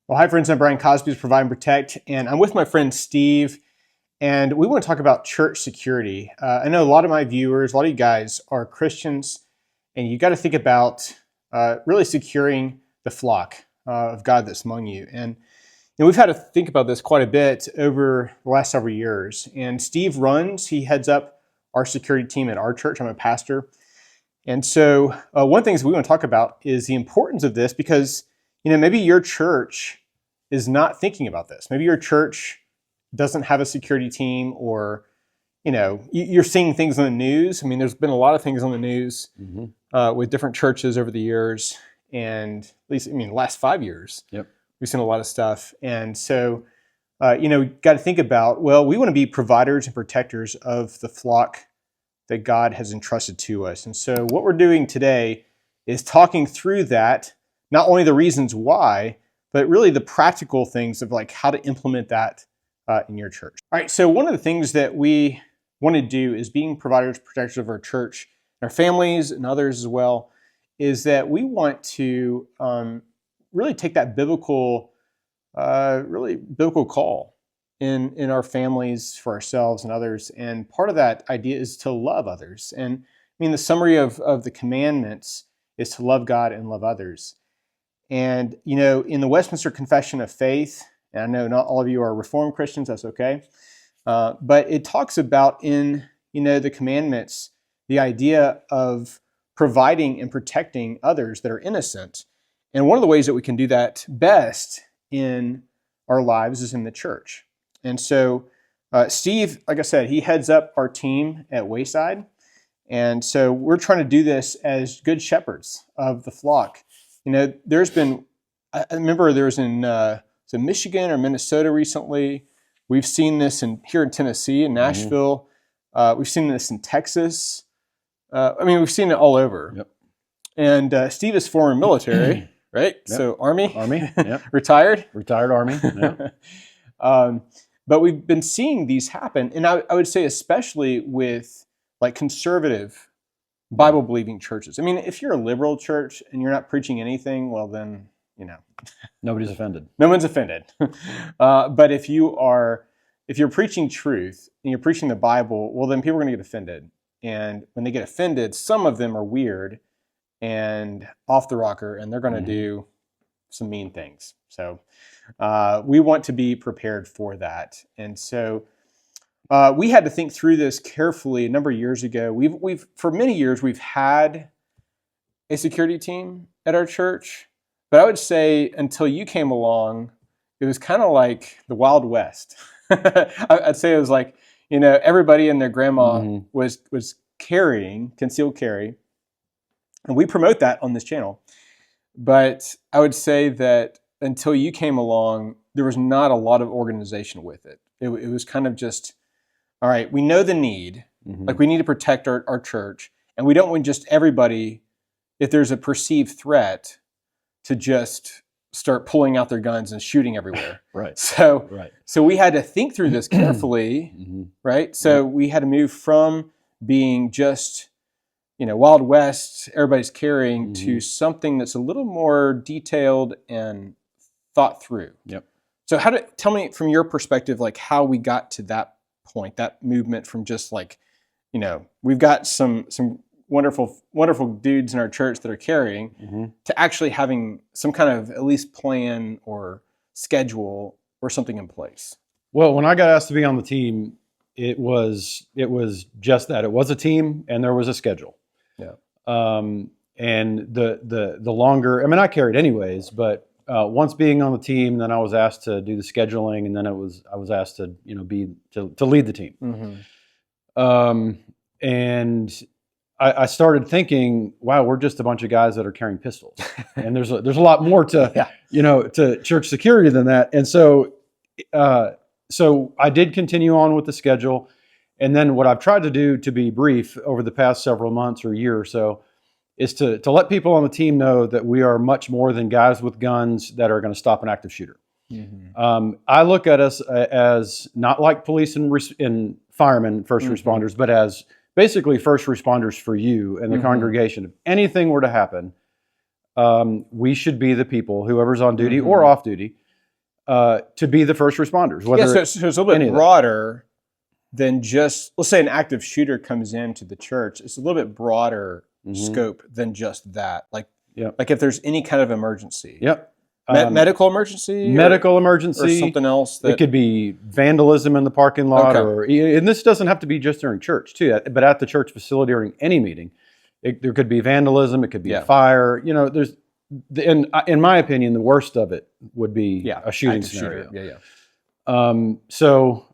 Well, hi friends, I'm Brian Cosby with Provide and Protect, and I'm with my friend Steve, and we want to talk about church security. I know a lot of my viewers, a lot of you guys are Christians, and you got to think about really securing the flock of God that's among you. And we've had to think about this quite a bit over the last several years. And Steve he heads up our security team at our church. I'm a pastor. And so one of the things we want to talk about is the importance of this because maybe your church is not thinking about this. Maybe your church doesn't have a security team, or you're seeing things on the news. I mean, there's been a lot of things on the news with different churches over the years, and at least the last 5 years, we've seen a lot of stuff. And so, got to think about, well, we want to be providers and protectors of the flock that God has entrusted to us. And so, what we're doing today is talking through that. Not only the reasons why, but really the practical things of like how to implement that in your church. All right, so one of the things that we want to do is being providers, protectors of our church, our families, and others as well, is that we want to really take that biblical call in our families for ourselves and others. And part of that idea is to love others. And the summary of the commandments is to love God and love others. And, in the Westminster Confession of Faith, and I know not all of you are Reformed Christians, that's okay, but it talks about in, the commandments, the idea of providing and protecting others that are innocent. And one of the ways that we can do that best in our lives is in the church. And so Steve, like I said, he heads up our team at Wayside. And so we're trying to do this as good shepherds of the flock. There's been, I remember there was in Michigan or Minnesota recently. We've seen this here in Tennessee, in Nashville. We've seen this in Texas. We've seen it all over. Yep. And Steve is former military, right? Yep. So Army, yep. Retired Army. Yep. But we've been seeing these happen, and I would say especially with like conservative Bible-believing churches. If you're a liberal church and you're not preaching anything, well then, nobody's offended. No one's offended. But if you're preaching truth and you're preaching the Bible, well then people are going to get offended. And when they get offended, some of them are weird and off the rocker, and they're going to do some mean things. So we want to be prepared for that. And so we had to think through this carefully a number of years ago. We've for many years we've had a security team at our church, but I would say until you came along, it was kind of like the Wild West. I'd say it was like everybody and their grandma was carrying concealed carry, and we promote that on this channel. But I would say that until you came along, there was not a lot of organization with it. It was kind of just, all right, we know the need, like we need to protect our church, and we don't want just everybody, if there's a perceived threat, to just start pulling out their guns and shooting everywhere. Right. So we had to think through this carefully, right? So we had to move from being just, Wild West, everybody's carrying, to something that's a little more detailed and thought through. Yep. So tell me from your perspective, like how we got to that point, that movement from just like, we've got some wonderful dudes in our church that are carrying, to actually having some kind of at least plan or schedule or something in place. Well, when I got asked to be on the team, it was just that. It was a team and there was a schedule. Yeah. And the longer, I carried anyways, but once being on the team, then I was asked to do the scheduling, and then I was asked to to lead the team. And I started thinking, wow, we're just a bunch of guys that are carrying pistols, and there's a lot more to to church security than that. And so I did continue on with the schedule, and then what I've tried to do, to be brief, over the past several months or year or so, is to let people on the team know that we are much more than guys with guns that are going to stop an active shooter. I look at us as not like police and firemen, first responders, but as basically first responders for you and the congregation. If anything were to happen, we should be the people, whoever's on duty or off duty, to be the first responders. Whether so it's a little bit broader than just, let's say an active shooter comes into the church. It's a little bit broader scope than just that. Like if there's any kind of emergency. Medical emergency? Medical emergency. Or something else? It could be vandalism in the parking lot. And this doesn't have to be just during church, too. But at the church facility during any meeting, there could be vandalism. It could be a fire. There's, in my opinion, the worst of it would be a shooting scenario. So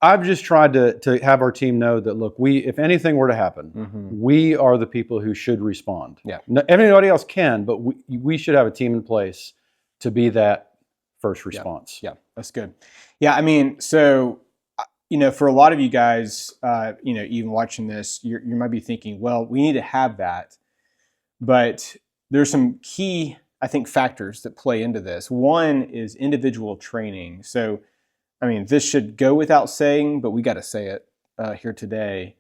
I've just tried to have our team know that, look, if anything were to happen, we are the people who should respond. Everybody else can, but we should have a team in place to be that first response. Yeah, that's good. Yeah, I mean, so, for a lot of you guys, even watching this, you might be thinking, well, we need to have that. But there's some key, I think, factors that play into this. One is individual training. So, I mean, this should go without saying, but we got to say it here today,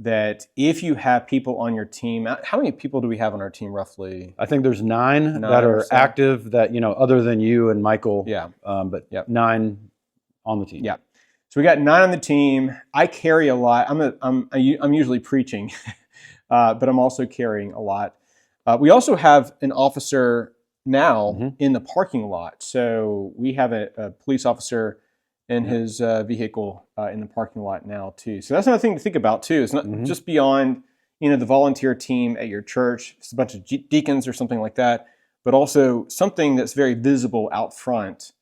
that if you have people on your team, how many people do we have on our team roughly? I think there's nine that are active that, other than you and Michael, but 9 on the team. Yeah. So we got 9 on the team. I carry a lot. I'm usually preaching, but I'm also carrying a lot. We also have an officer now in the parking lot. So we have a police officer in his vehicle in the parking lot now too. So that's another thing to think about too. It's not just beyond the volunteer team at your church. It's a bunch of deacons or something like that, but also something that's very visible out front.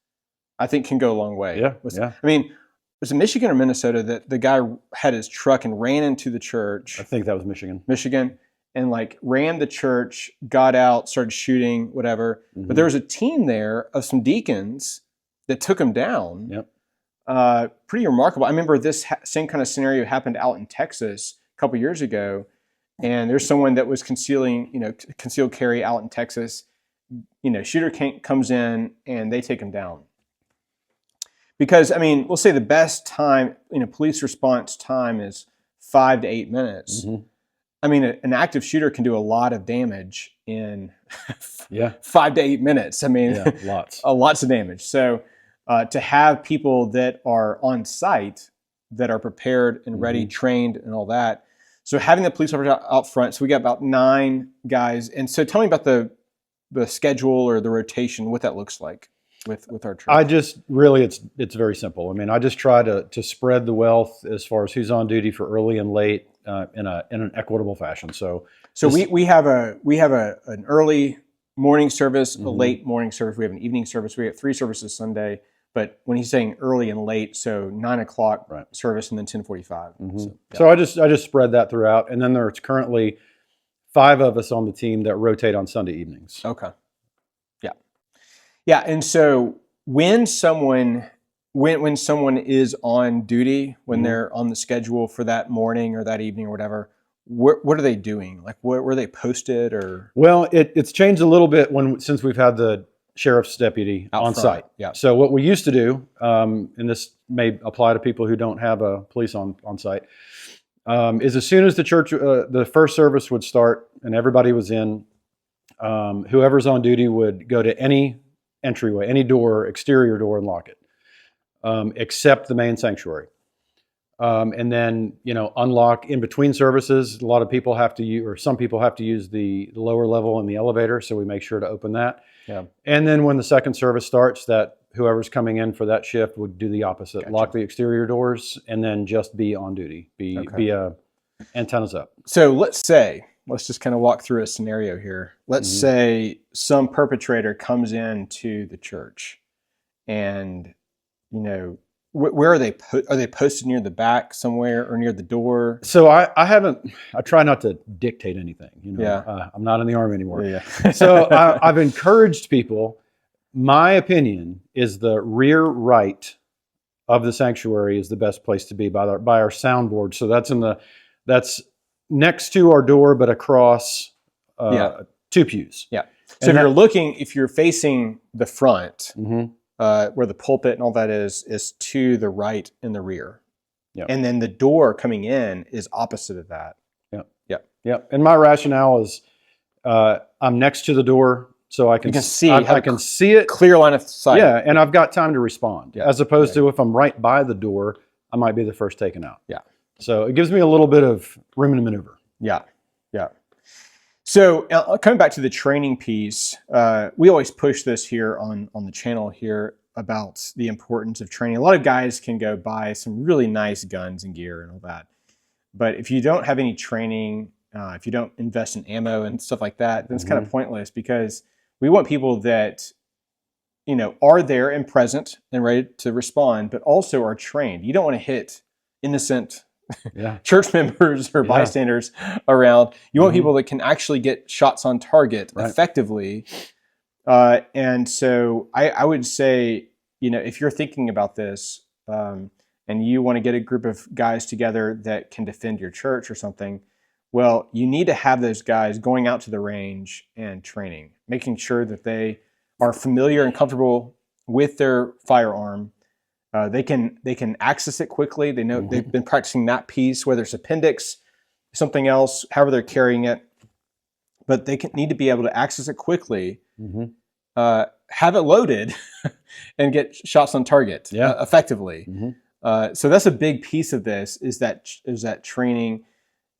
I think can go a long way. I mean, was it Michigan or Minnesota that the guy had his truck and ran into the church? I think that was Michigan. And ran the church, got out, started shooting, whatever. But there was a team there of some deacons that took him down. Pretty remarkable. I remember this same kind of scenario happened out in Texas a couple years ago, and there's someone that was concealed carry out in Texas. Shooter comes in and they take him down. Because, I mean, we'll say the best time, police response time is 5 to 8 minutes. I mean, an active shooter can do a lot of damage in 5 to 8 minutes. I mean, lots of damage. So to have people that are on site, that are prepared and ready, trained and all that. So having the police officer out front, so we got about 9 guys. And so tell me about the schedule or the rotation, what that looks like with our church. I just really, it's very simple. I mean, I just try to spread the wealth as far as who's on duty for early and late in an equitable fashion. So we have an early morning service, a late morning service. We have an evening service. We have 3 services Sunday. But when he's saying early and late, so 9 o'clock service and then 10:45. So I just spread that throughout, and then there's currently 5 of us on the team that rotate on Sunday evenings. Okay. Yeah. And so when someone is on duty, when they're on the schedule for that morning or that evening or whatever, what are they doing? Where were they posted or? Well, it's changed a little bit since we've had the sheriff's deputy on site. So what we used to do, and this may apply to people who don't have a police on site, is as soon as the church, the first service would start and everybody was in, whoever's on duty would go to any entryway, any door, exterior door, and lock it, except the main sanctuary. And then, unlock in between services. A lot of people have to use, or some people have to use the lower level in the elevator. So we make sure to open that. And then when the second service starts, that whoever's coming in for that shift would do the opposite, lock the exterior doors, and then just be on duty, be antennas up. So let's just kind of walk through a scenario here. Let's say some perpetrator comes into the church and, where are they? Are they posted near the back somewhere or near the door? So I try not to dictate anything. I'm not in the Army anymore. So I've encouraged people. My opinion is the rear right of the sanctuary is the best place to be by our soundboard. So that's next to our door, but across 2 pews. So if you're facing the front, where the pulpit and all that is to the right and the rear. And then the door coming in is opposite of that. And my rationale is I'm next to the door, so I You can can see. I can see it. Clear line of sight. Yeah, and I've got time to respond. Yeah. As opposed to if I'm right by the door, I might be the first taken out. Yeah. So it gives me a little bit of room to maneuver. Yeah. Yeah. So coming back to the training piece, we always push this here on the channel here about the importance of training. A lot of guys can go buy some really nice guns and gear and all that. But if you don't have any training, if you don't invest in ammo and stuff like that, then it's kind of pointless, because we want people that, are there and present and ready to respond, but also are trained. You don't want to hit innocent church members or bystanders around. You want people that can actually get shots on target effectively. And so I would say, if you're thinking about this and you want to get a group of guys together that can defend your church or something, well, you need to have those guys going out to the range and training, making sure that they are familiar and comfortable with their firearm. They can access it quickly. They know they've been practicing that piece, whether it's appendix, something else, however they're carrying it. But they need to be able to access it quickly, have it loaded, and get shots on target effectively. So that's a big piece of this, is that training.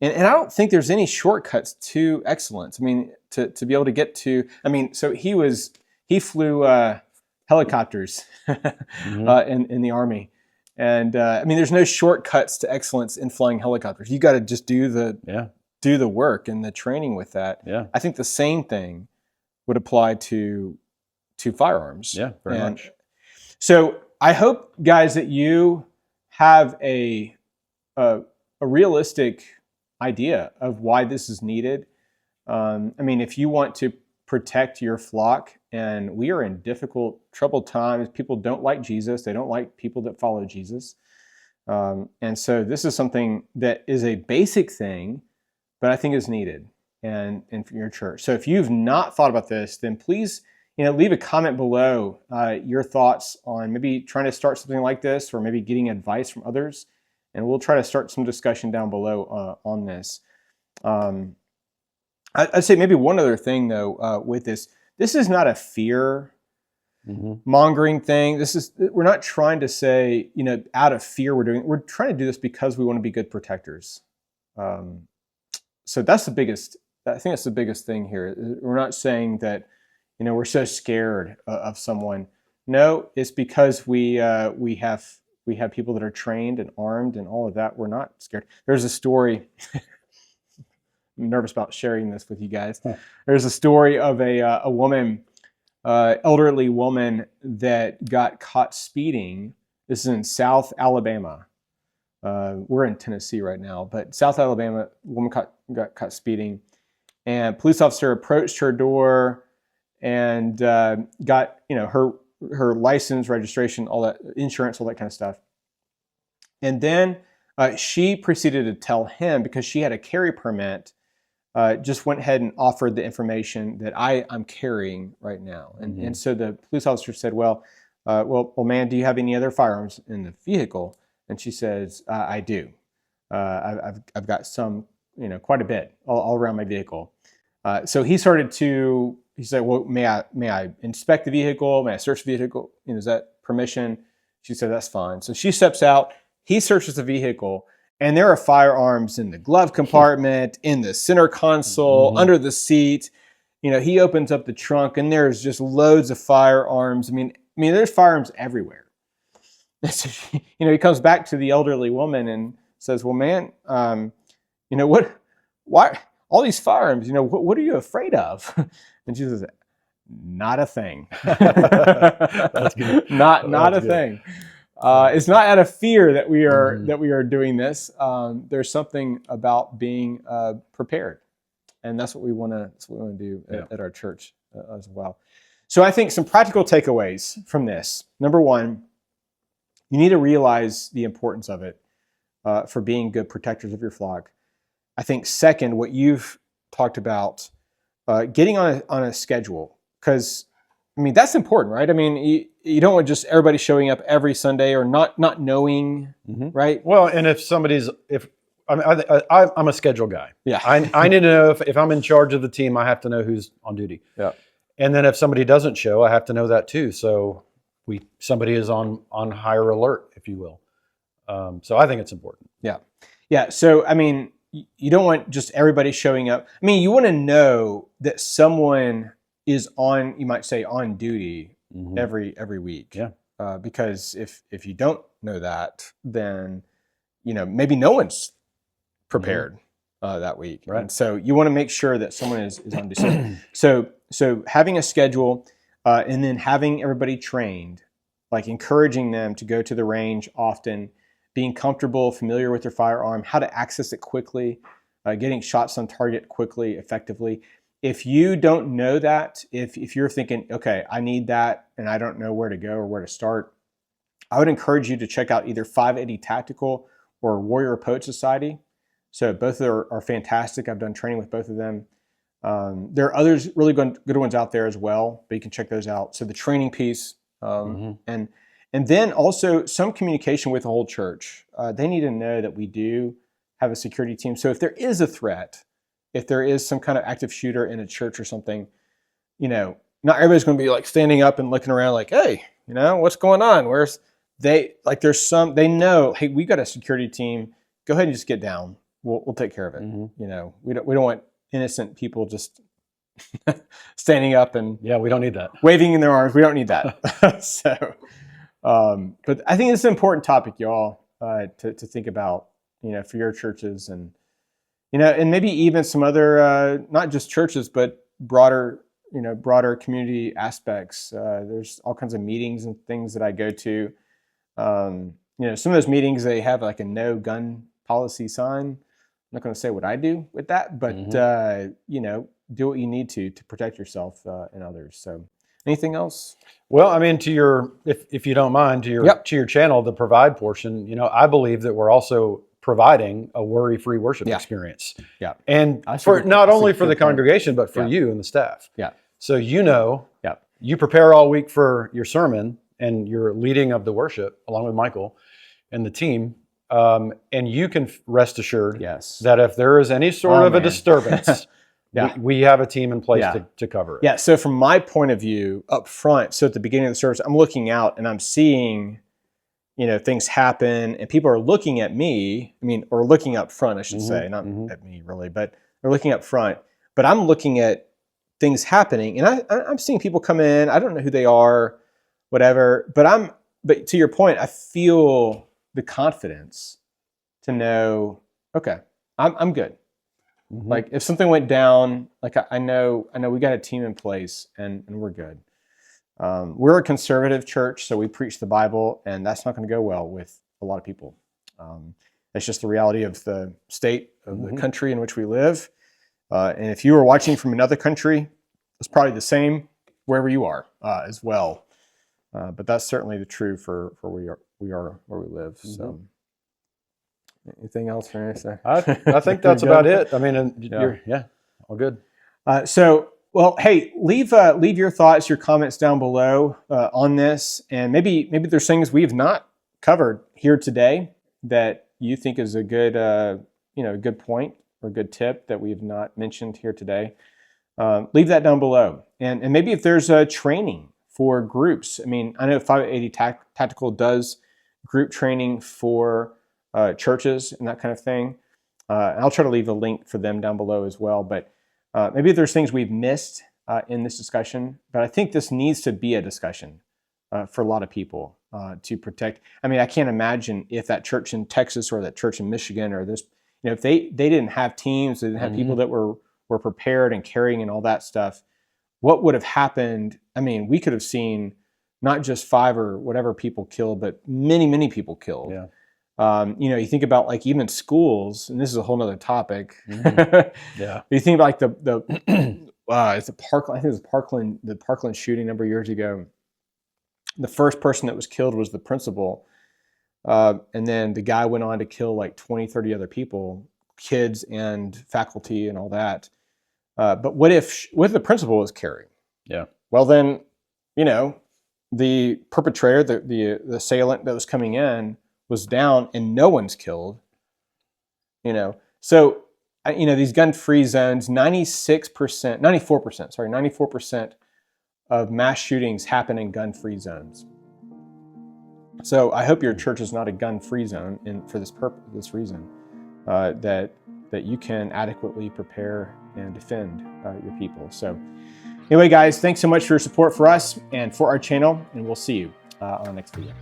And I don't think there's any shortcuts to excellence. I mean, to be able to get to, so he flew helicopters in the Army. And there's no shortcuts to excellence in flying helicopters. You got to just do the work and the training with that. Yeah. I think the same thing would apply to firearms. Yeah, very much. So I hope, guys, that you have a realistic idea of why this is needed. If you want to protect your flock, and we are in difficult, troubled times. People don't like Jesus. They don't like people that follow Jesus. And so this is something that is a basic thing, but I think is needed and for your church. So if you've not thought about this, then please, leave a comment below your thoughts on maybe trying to start something like this, or maybe getting advice from others. And we'll try to start some discussion down below on this. I'd say maybe one other thing, though, with this is not a fear mongering thing. We're not trying to say, out of fear we're trying to do this because we want to be good protectors. So that's the biggest, I think that's the biggest thing here. We're not saying that, we're so scared of someone. No, it's because we have people that are trained and armed and all of that. We're not scared. There's a story. I'm nervous about sharing this with you guys. There's a story of a woman, elderly woman, that got caught speeding. This is in South Alabama. We're in Tennessee right now, but South Alabama, woman got caught speeding, and a police officer approached her door and got her license, registration, all that, insurance, all that kind of stuff. And then she proceeded to tell him, because she had a carry permit, just went ahead and offered the information that I'm carrying right now. And so the police officer said, well, ma'am, do you have any other firearms in the vehicle? And she says, I do. I've got some, quite a bit all around my vehicle. So he said, well, may I inspect the vehicle? May I search the vehicle? Is that permission? She said, that's fine. So she steps out. He searches the vehicle, and there are firearms in the glove compartment, in the center console, under the seat. He opens up the trunk, and there's just loads of firearms. There's firearms everywhere. So he comes back to the elderly woman and says, well, man, why all these firearms? What are you afraid of? And she says, not a thing. That's good. Not a thing. It's not out of fear that we are doing this. There's something about being prepared, and that's what we want to do at our church as well. So I think some practical takeaways from this. Number one, you need to realize the importance of it for being good protectors of your flock. I think second, what you've talked about, getting on a schedule, because that's important, right? You don't want just everybody showing up every Sunday or not knowing, right? Well, and I'm a schedule guy. Yeah, I need to know if I'm in charge of the team, I have to know who's on duty. Yeah, And then if somebody doesn't show, I have to know that too. So somebody is on higher alert, if you will. So I think it's important. Yeah. Yeah. So, I mean, you don't want just everybody showing up. I mean, you want to know that someone is on, you might say, on duty every week. Yeah. Because if you don't know that, then, maybe no one's prepared that week. Right. And so you want to make sure that someone is on duty. So having a schedule and then having everybody trained, like encouraging them to go to the range often, being comfortable, familiar with their firearm, how to access it quickly, getting shots on target quickly, effectively. If you don't know that, if you're thinking, okay, I need that and I don't know where to go or where to start, I would encourage you to check out either 580 Tactical or Warrior Approach Society. So both are fantastic. I've done training with both of them. There are others really good ones out there as well, but you can check those out. So the training piece, and then also some communication with the whole church. They need to know that we do have a security team. So if there is a threat, if there is some kind of active shooter in a church or something, not everybody's going to be like standing up and looking around like, hey, what's going on? They know, hey, we got a security team. Go ahead and just get down. We'll take care of it. We don't want innocent people just standing up and we don't need that, waving in their arms. We don't need that. So, but I think it's an important topic, y'all, to think about, for your churches and maybe even some other, not just churches, but broader community aspects. There's all kinds of meetings and things that I go to. Some of those meetings, they have like a no gun policy sign. I'm not going to say what I do with that, but do what you need to protect yourself and others. So, anything else? Well, I mean, if you don't mind, to your channel, the provide portion. I believe that we're also providing a worry-free worship experience. Yeah, and for not only for the congregation, but for you and the staff. Yeah. So you prepare all week for your sermon and your leading of the worship along with Michael and the team. And you can rest assured that if there is any sort of a disturbance, we have a team in place to cover it. Yeah. So from my point of view up front, so at the beginning of the service, I'm looking out and I'm seeing, things happen and people are looking at me, or looking up front, I should say, not at me really, but they're looking up front. But I'm looking at things happening and I'm seeing people come in. I don't know who they are, whatever, but to your point, I feel the confidence to know, okay, I'm good. Like if something went down, like I know we got a team in place and we're good. We're a conservative church, so we preach the Bible, and that's not going to go well with a lot of people. That's just the reality of the state of the country in which we live. And if you are watching from another country, it's probably the same wherever you are as well. But that's certainly the true for where we are where we live. So, anything else for me to say? I think that's about it. I mean, you're all good. Well, hey, leave your thoughts, your comments down below on this, and maybe there's things we have not covered here today that you think is a good good point or good tip that we have not mentioned here today. Leave that down below, and maybe if there's a training for groups. I mean, I know 580 Tactical does group training for churches and that kind of thing. And I'll try to leave a link for them down below as well. But maybe there's things we've missed in this discussion. But I think this needs to be a discussion for a lot of people to protect. I mean, I can't imagine if that church in Texas or that church in Michigan or this, if they didn't have teams, they didn't have people that were prepared and carrying and all that stuff. What would have happened? I mean, we could have seen not just 5 or whatever people killed, but many, mmany people killed. Yeah. You think about like even schools, and this is a whole nother topic. Yeah. You think about like it's Parkland. I think it was the Parkland shooting a number of years ago. The first person that was killed was the principal. And then the guy went on to kill like 20, 30 other people, kids and faculty and all that. But what if the principal was carrying? Yeah. Well, then, the perpetrator, the assailant that was coming in was down and no one's killed. So, these gun-free zones, 94% of mass shootings happen in gun-free zones. So I hope your church is not a gun-free zone, and for this purpose, this reason, that you can adequately prepare and defend your people. So anyway, guys, thanks so much for your support for us and for our channel, and we'll see you on the next video.